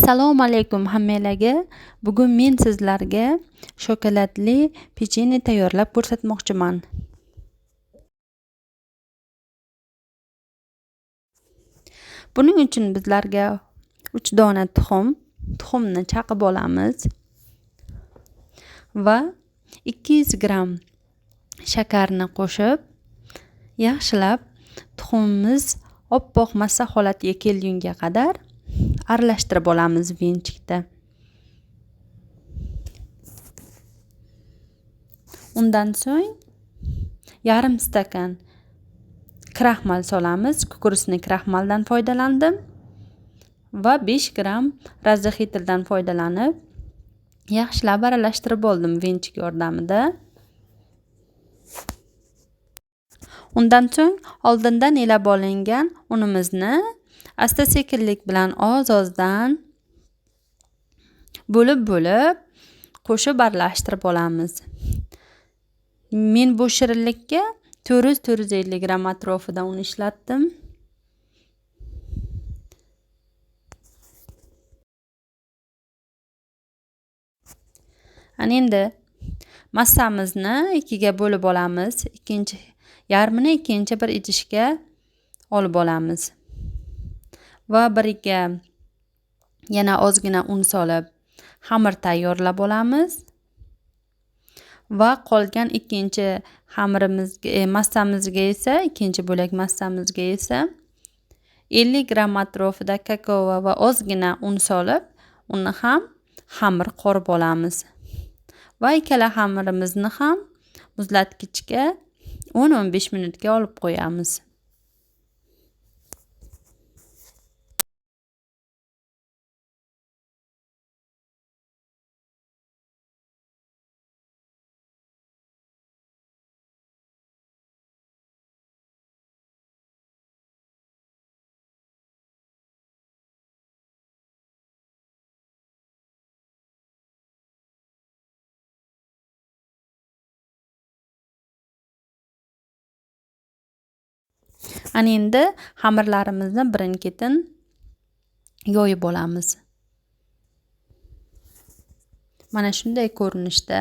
Assalomu alaykum hammalarga. Bugun men sizlarga shokoladli pechenye tayyorlab ko'rsatmoqchiman. Buning uchun bizlarga 3 dona tuxumni chaqib olamiz va 200 gram shakarni qo'shib, yaxshilab tuxumimiz oppoq massa holatiga kelgunga qadar aralashtirib olamiz venchikda. Undan so'ng yarim stakan kraxmal solamiz. Kukuruzli kraxmaldan foydalandim va 5 gram razzoxitildan foydalanib yaxshilab aralashtirib oldim venchik yordamida. Undan so'ng oldindan elab olingan unimizni asta-sekinlik bilan oz-ozdan bo'lib qo'shib aralashtirib olamiz. Men bu shirinlikka 400-450 gram atrofida un ishlatdim. Ana endi massamizni ikkiga bo'lib olamiz. Yarmini ikkinchi bir idishga olib olamiz. Va biriga yana ozgina un solib xamir tayyorlab olamiz. Va qolgan ikkinchi massamizga esa, ikkinchi bo'lak massamizga esa 50 gram atrofida kakao va ozgina un solib, uni ham xamir qorib olamiz. Va ikkala xamirimizni ham muzlatgichga 10-15 minutga olib qo'yamiz. Ana endi xamirlarimizni birin-ketin yoyib olamiz. Mana shunday ko'rinishda.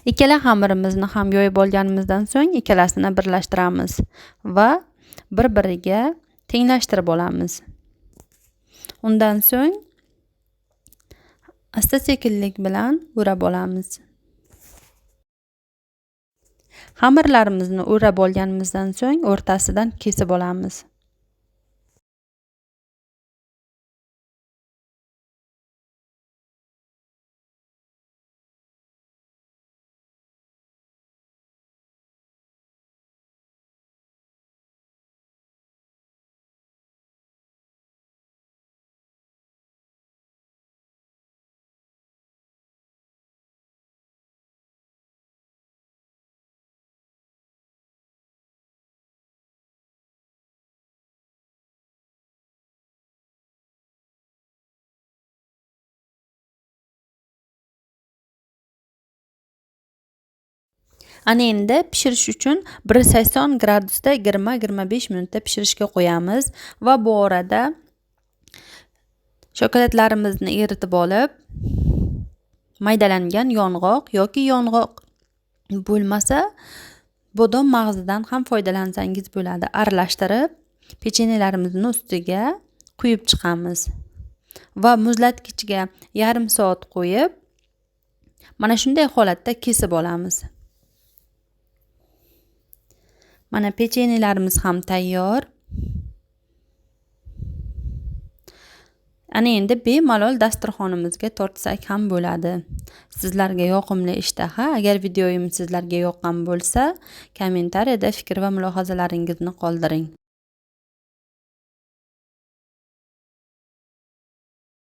Ikkala xamirimizni ham yoyib olganimizdan so'ng ikkalasini birlashtiramiz va bir-biriga tenglashtirib olamiz. Undan so'ng asta-sekinlik bilan o'rab olamiz. Xamirlarimizni o'rab olganimizdan so'ng o'rtasidan kesib olamiz. Ana endi pishirish uchun 180 gradusda 20-25 minutda pishirishga qo'yamiz va bu orada shokoladlarimizni eritib olib, maydalangan yong'oq yoki yong'oq bo'lmasa bodom mag'zidan ham foydalansangiz bo'ladi. Aralashtirib pechenyelarimizni ustiga quyib chiqamiz va muzlatgichga yarim soat qo'yib, mana shunday holatda kesib olamiz. Mana pechenyelarimiz ham tayyor. Ana endi bemalol dasturxonimizga tortsak ham bo'ladi. Sizlarga yoqimli ishtaha. Agar videoyim sizlarga yoqqan bo'lsa, kommentariyada fikr va mulohazalaringizni qoldiring.